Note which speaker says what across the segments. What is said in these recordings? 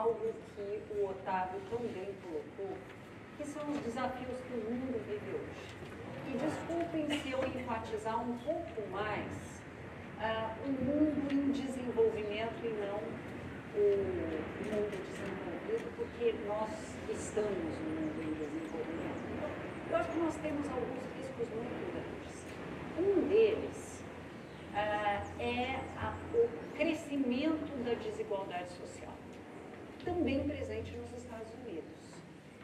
Speaker 1: algo que o Otávio tão bem colocou, que são os desafios que o mundo vive hoje. E desculpem se eu enfatizar um pouco mais o mundo em desenvolvimento e não o mundo desenvolvido, porque nós estamos no mundo em desenvolvimento. Então, eu acho que nós temos alguns riscos muito grandes. Um deles é o crescimento da desigualdade social, também presente nos Estados Unidos.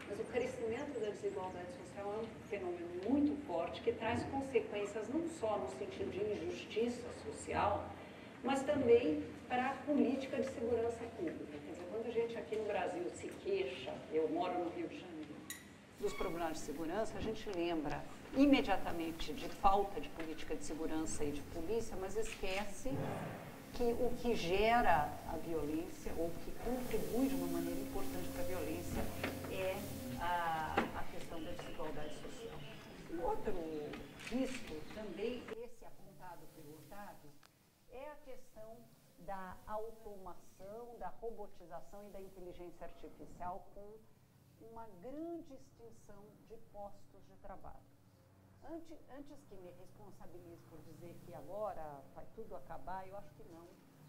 Speaker 1: Mas o crescimento da desigualdade social é um fenômeno muito forte que traz consequências não só no sentido de injustiça social, mas também para a política de segurança pública. Quer dizer, quando a gente aqui no Brasil se queixa, eu moro no Rio de Janeiro, dos problemas de segurança, a gente lembra imediatamente de falta de política de segurança e de polícia, mas esquece que o que gera a violência, ou que contribui de uma maneira importante para a violência, é a questão da desigualdade social. Um outro risco, também esse apontado pelo Otávio, é a questão da automação, da robotização e da inteligência artificial com uma grande extinção de postos de trabalho. Antes que me responsabilize por dizer que agora vai tudo acabar, eu acho que não.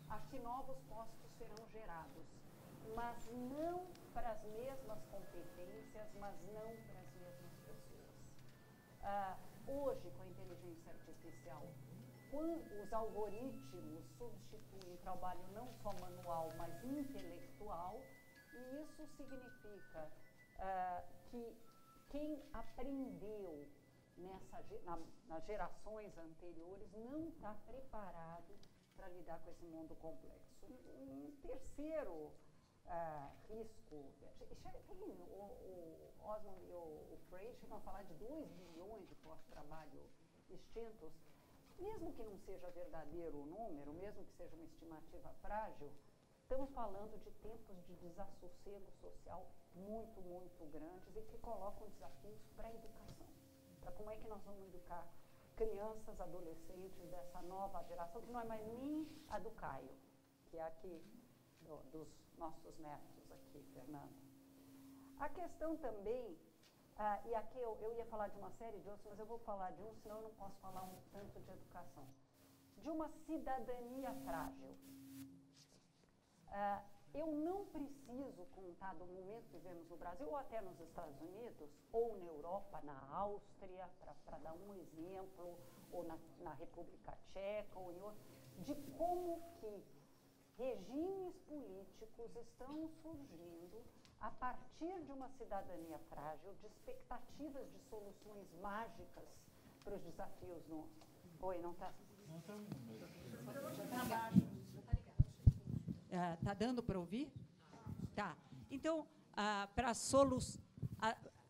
Speaker 1: Acho que novos postos serão gerados, mas não para as mesmas competências, mas não para as mesmas pessoas. Hoje, com a inteligência artificial, os algoritmos substituem trabalho não só manual, mas intelectual, e isso significa que quem aprendeu nas gerações anteriores não está preparado para lidar com esse mundo complexo. Um terceiro risco, o Osmond e o Frey chegam a falar de 2 bilhões de postos de trabalho extintos. Mesmo que não seja verdadeiro o número, mesmo que seja uma estimativa frágil, estamos falando de tempos de desassossego social muito, muito grandes e que colocam desafios para a educação. Para como é que nós vamos educar crianças, adolescentes dessa nova geração, que não é mais nem a do Caio, que é aqui dos nossos netos aqui, Fernanda. A questão também, e aqui eu ia falar de uma série de outros, mas eu vou falar de um, senão eu não posso falar um tanto de educação. De uma cidadania frágil. Eu não preciso contar do momento que vivemos no Brasil, ou até nos Estados Unidos, ou na Europa, na Áustria, para dar um exemplo, ou na República Tcheca, ou em outro, de como que regimes políticos estão surgindo a partir de uma cidadania frágil, de expectativas de soluções mágicas para os desafios no... Oi, não está? Não está. Está dando para ouvir? Tá. Então,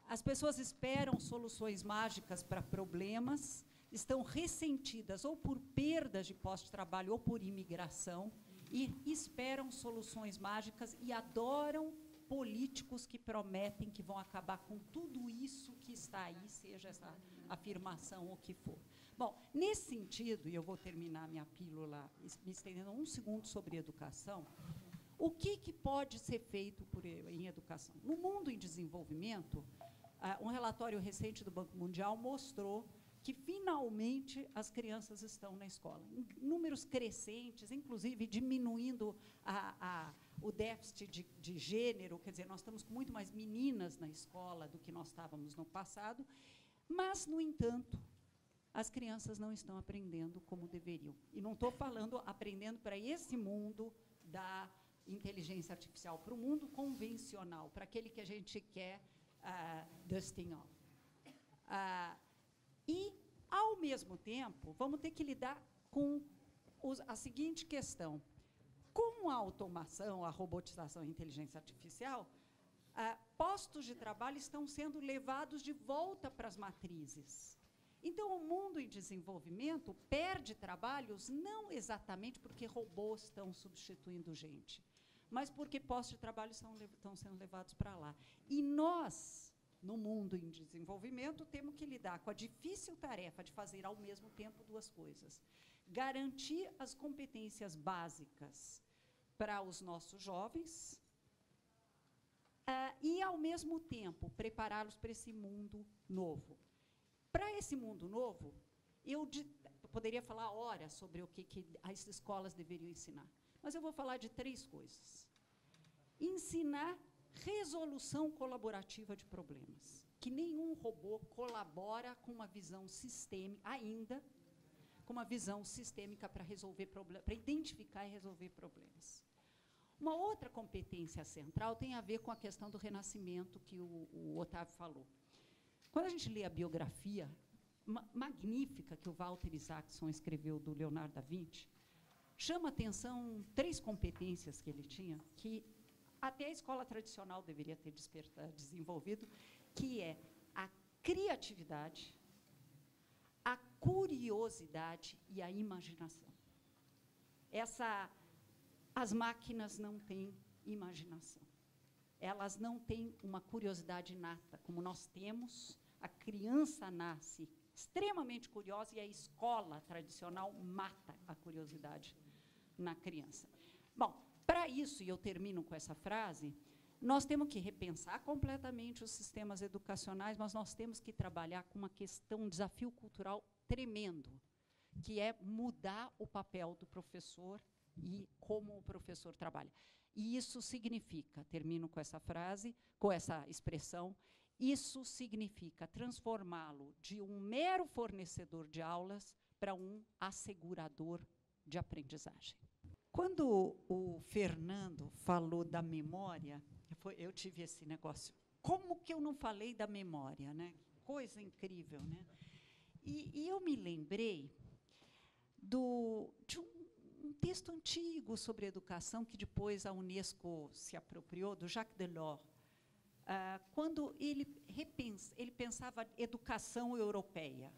Speaker 1: as pessoas esperam soluções mágicas para problemas, estão ressentidas ou por perdas de posto de trabalho ou por imigração, e esperam soluções mágicas e adoram políticos que prometem que vão acabar com tudo isso que está aí, seja essa afirmação ou o que for. Bom, nesse sentido, e eu vou terminar minha pílula me estendendo um segundo sobre educação, o que pode ser feito em educação? No mundo em desenvolvimento, um relatório recente do Banco Mundial mostrou que, finalmente, as crianças estão na escola. Em números crescentes, inclusive diminuindo o déficit de gênero, quer dizer, nós estamos com muito mais meninas na escola do que nós estávamos no passado, mas, no entanto, as crianças não estão aprendendo como deveriam. E não estou falando aprendendo para esse mundo da inteligência artificial, para o mundo convencional, para aquele que a gente quer dusting off. E, ao mesmo tempo, vamos ter que lidar com a seguinte questão. Com a automação, a robotização e a inteligência artificial, postos de trabalho estão sendo levados de volta para as matrizes. Então, o mundo em desenvolvimento perde trabalhos não exatamente porque robôs estão substituindo gente, mas porque postos de trabalho estão sendo levados para lá. E nós, no mundo em desenvolvimento, temos que lidar com a difícil tarefa de fazer, ao mesmo tempo, 2 coisas. Garantir as competências básicas para os nossos jovens
Speaker 2: e, ao mesmo tempo, prepará-los para esse mundo novo. Para esse mundo novo, eu poderia falar horas sobre o que as escolas deveriam ensinar, mas eu vou falar de 3 coisas. Ensinar resolução colaborativa de problemas, que nenhum robô colabora com uma visão sistêmica, ainda, com uma visão sistêmica para resolver problemas, para identificar e resolver problemas. Uma outra competência central tem a ver com a questão do renascimento que o Otávio falou. Quando a gente lê a biografia magnífica que o Walter Isaacson escreveu do Leonardo da Vinci, chama atenção 3 competências que ele tinha, que até a escola tradicional deveria ter desenvolvido, que é a criatividade, a curiosidade e a imaginação. As máquinas não têm imaginação. Elas não têm uma curiosidade inata, como nós temos. A criança nasce extremamente curiosa e a escola tradicional mata a curiosidade na criança. Bom, para isso, e eu termino com essa frase, nós temos que repensar completamente os sistemas educacionais, mas nós temos que trabalhar com uma questão, um desafio cultural tremendo, que é mudar o papel do professor e como o professor trabalha. E isso significa, termino com essa frase, com essa expressão, isso significa transformá-lo de um mero fornecedor de aulas para um assegurador de aprendizagem. Quando o Fernando falou da memória, eu tive esse negócio. Como que eu não falei da memória, né? Coisa incrível, né? E eu me lembrei de um texto antigo sobre educação, que depois a Unesco se apropriou, do Jacques Delors, quando ele pensava educação europeia.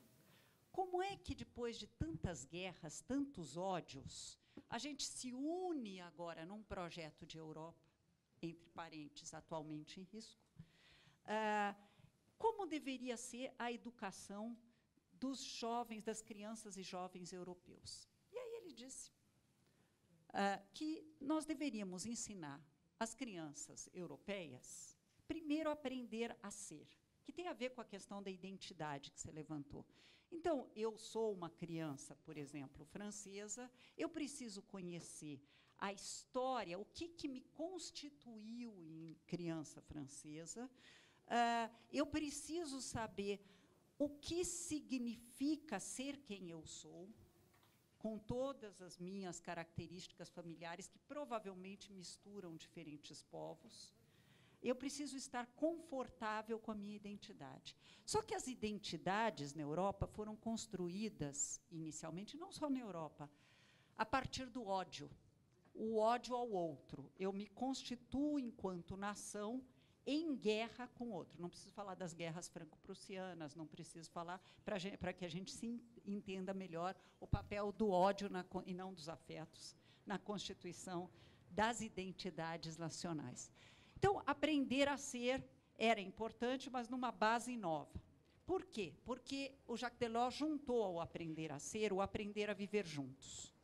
Speaker 2: Como é que, depois de tantas guerras, tantos ódios, a gente se une agora num projeto de Europa, entre parênteses, atualmente em risco? Como deveria ser a educação dos jovens, das crianças e jovens europeus? E aí ele disse que nós deveríamos ensinar as crianças europeias, primeiro, a aprender a ser, que tem a ver com a questão da identidade que você levantou. Então, eu sou uma criança, por exemplo, francesa, eu preciso conhecer a história, o que me constituiu em criança francesa, eu preciso saber o que significa ser quem eu sou, com todas as minhas características familiares, que provavelmente misturam diferentes povos. Eu preciso estar confortável com a minha identidade. Só que as identidades na Europa foram construídas, inicialmente, não só na Europa, a partir do ódio. O ódio ao outro. Eu me constituo, enquanto nação, em guerra com o outro. Não preciso falar das guerras franco-prussianas, não preciso falar, para que a gente se entenda melhor o papel do ódio e não dos afetos na constituição das identidades nacionais. Então, aprender a ser era importante, mas numa base nova. Por quê? Porque o Jacques Delors juntou ao aprender a ser o aprender a viver juntos.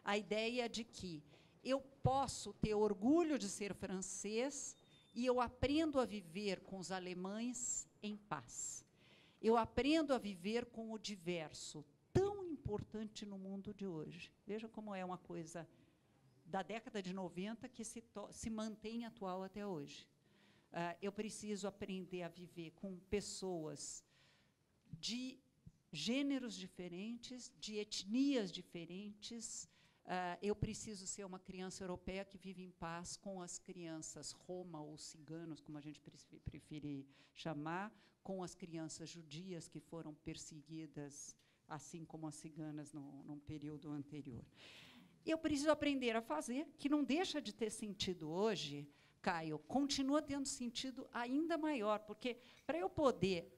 Speaker 2: A ideia de que eu posso ter orgulho de ser francês e eu aprendo a viver com os alemães em paz. Eu aprendo a viver com o diverso, tão importante no mundo de hoje. Veja como é uma coisa da década de 90 que se mantém atual até hoje. Eu preciso aprender a viver com pessoas de gêneros diferentes, de etnias diferentes. Eu preciso ser uma criança europeia que vive em paz com as crianças roma ou ciganos, como a gente prefere chamar, com as crianças judias que foram perseguidas, assim como as ciganas num período anterior. Eu preciso aprender a fazer, que não deixa de ter sentido hoje, Caio, continua tendo sentido ainda maior, porque, para eu poder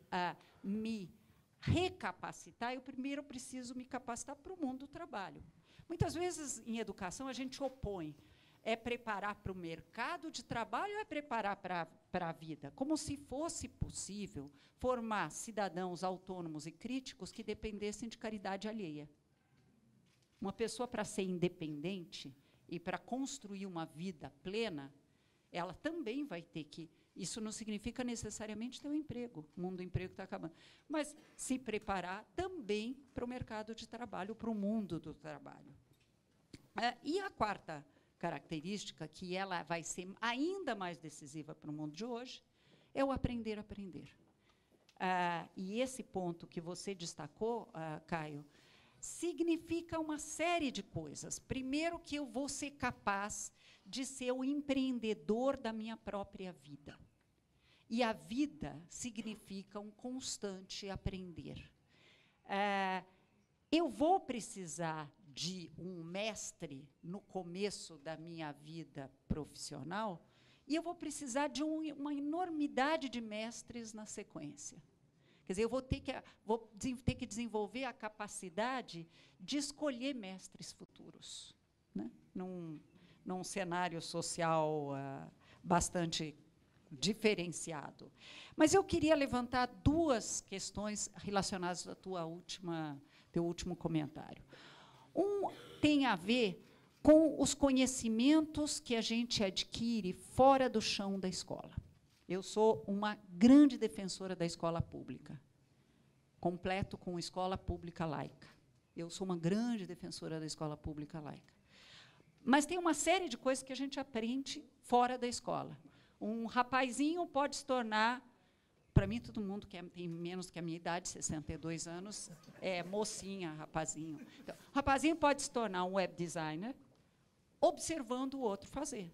Speaker 2: me recapacitar, eu primeiro preciso me capacitar para o mundo do trabalho. Muitas vezes, em educação, a gente opõe, é preparar para o mercado de trabalho ou é preparar para a vida? Como se fosse possível formar cidadãos autônomos e críticos que dependessem de caridade alheia. Uma pessoa, para ser independente e para construir uma vida plena, ela também vai ter que Isso não significa necessariamente ter um emprego, o mundo do emprego está acabando. Mas se preparar também para o mercado de trabalho, para o mundo do trabalho. E a quarta característica, que ela vai ser ainda mais decisiva para o mundo de hoje, é o aprender a aprender. E esse ponto que você destacou, Caio, significa uma série de coisas. Primeiro, que eu vou ser capaz de ser o empreendedor da minha própria vida. E a vida significa um constante aprender. Eu vou precisar de um mestre no começo da minha vida profissional, e eu vou precisar de uma enormidade de mestres na sequência. Quer dizer, eu vou ter que desenvolver a capacidade de escolher mestres futuros, né? Num cenário social bastante diferenciado. Mas eu queria levantar duas questões relacionadas ao teu último comentário. Um tem a ver com os conhecimentos que a gente adquire fora do chão da escola. Eu sou uma grande defensora da escola pública. Completo com escola pública laica. Eu sou uma grande defensora da escola pública laica. Mas tem uma série de coisas que a gente aprende fora da escola. Um rapazinho pode se tornar, para mim, todo mundo que tem menos que a minha idade, 62 anos, é mocinha, rapazinho. Então, o rapazinho pode se tornar um web designer observando o outro fazer.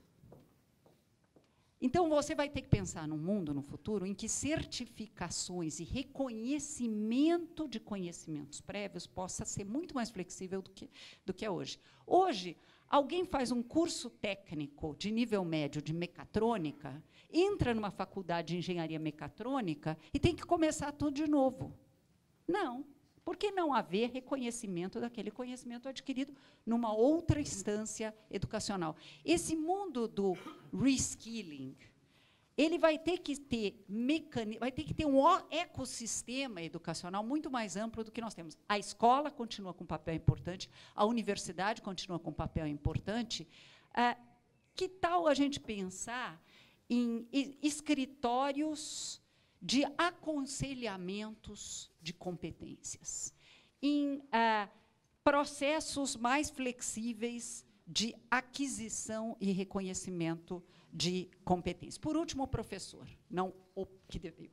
Speaker 2: Então, você vai ter que pensar num mundo, no futuro, em que certificações e reconhecimento de conhecimentos prévios possa ser muito mais flexível do que é hoje. Hoje, alguém faz um curso técnico de nível médio de mecatrônica, entra numa faculdade de engenharia mecatrônica e tem que começar tudo de novo. Não. Por que não haver reconhecimento daquele conhecimento adquirido numa outra instância educacional? Esse mundo do reskilling, ele vai ter que ter um ecossistema educacional muito mais amplo do que nós temos. A escola continua com um papel importante, a universidade continua com um papel importante. Que tal a gente pensar em escritórios de aconselhamentos de competências, em processos mais flexíveis de aquisição e reconhecimento de competências? Por último, o professor,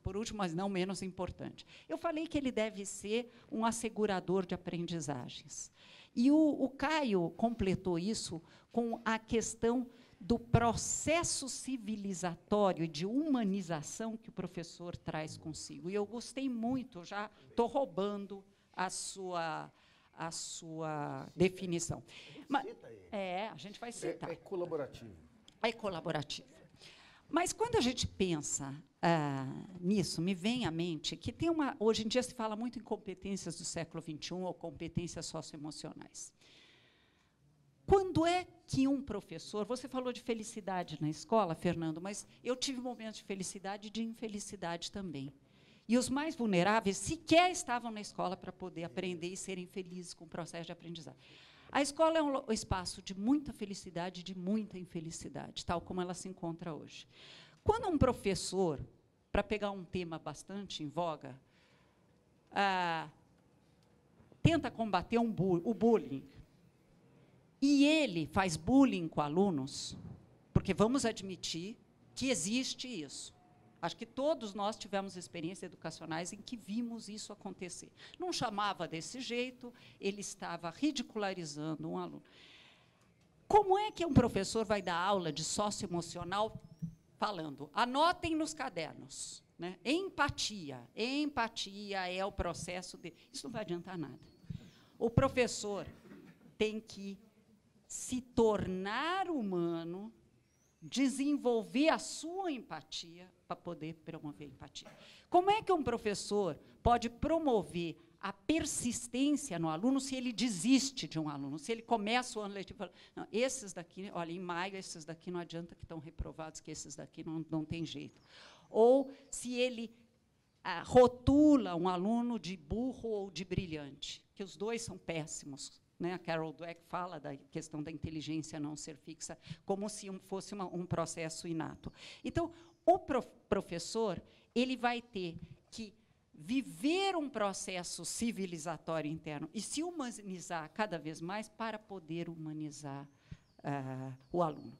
Speaker 2: por último, mas não menos importante. Eu falei que ele deve ser um assegurador de aprendizagens. E o Caio completou isso com a questão do processo civilizatório e de humanização que o professor traz consigo. E eu gostei muito, já estou roubando a sua definição. Mas, a gente vai citar.
Speaker 3: É colaborativo.
Speaker 2: É colaborativo. Mas, quando a gente pensa nisso, me vem à mente que hoje em dia se fala muito em competências do século XXI ou competências socioemocionais. Quando é que um professor... Você falou de felicidade na escola, Fernando, mas eu tive momentos de felicidade e de infelicidade também. E os mais vulneráveis sequer estavam na escola para poder aprender e serem felizes com o processo de aprendizagem. A escola é um espaço de muita felicidade e de muita infelicidade, tal como ela se encontra hoje. Quando um professor, para pegar um tema bastante em voga, tenta combater o bullying, e ele faz bullying com alunos, porque vamos admitir que existe isso. Acho que todos nós tivemos experiências educacionais em que vimos isso acontecer. Não chamava desse jeito, ele estava ridicularizando um aluno. Como é que um professor vai dar aula de socioemocional falando? Anotem nos cadernos, né? Empatia é o processo de... Isso não vai adiantar nada. O professor tem que se tornar humano, desenvolver a sua empatia para poder promover a empatia. Como é que um professor pode promover a persistência no aluno se ele desiste de um aluno? Se ele começa o ano letivo e fala, não, esses daqui, olha, em maio, esses daqui não adianta que estão reprovados, que esses daqui não tem jeito. Ou se ele rotula um aluno de burro ou de brilhante, que os dois são péssimos. Né? A Carol Dweck fala da questão da inteligência não ser fixa, como se fosse um processo inato. Então, o professor ele vai ter que viver um processo civilizatório interno e se humanizar cada vez mais para poder humanizar o aluno.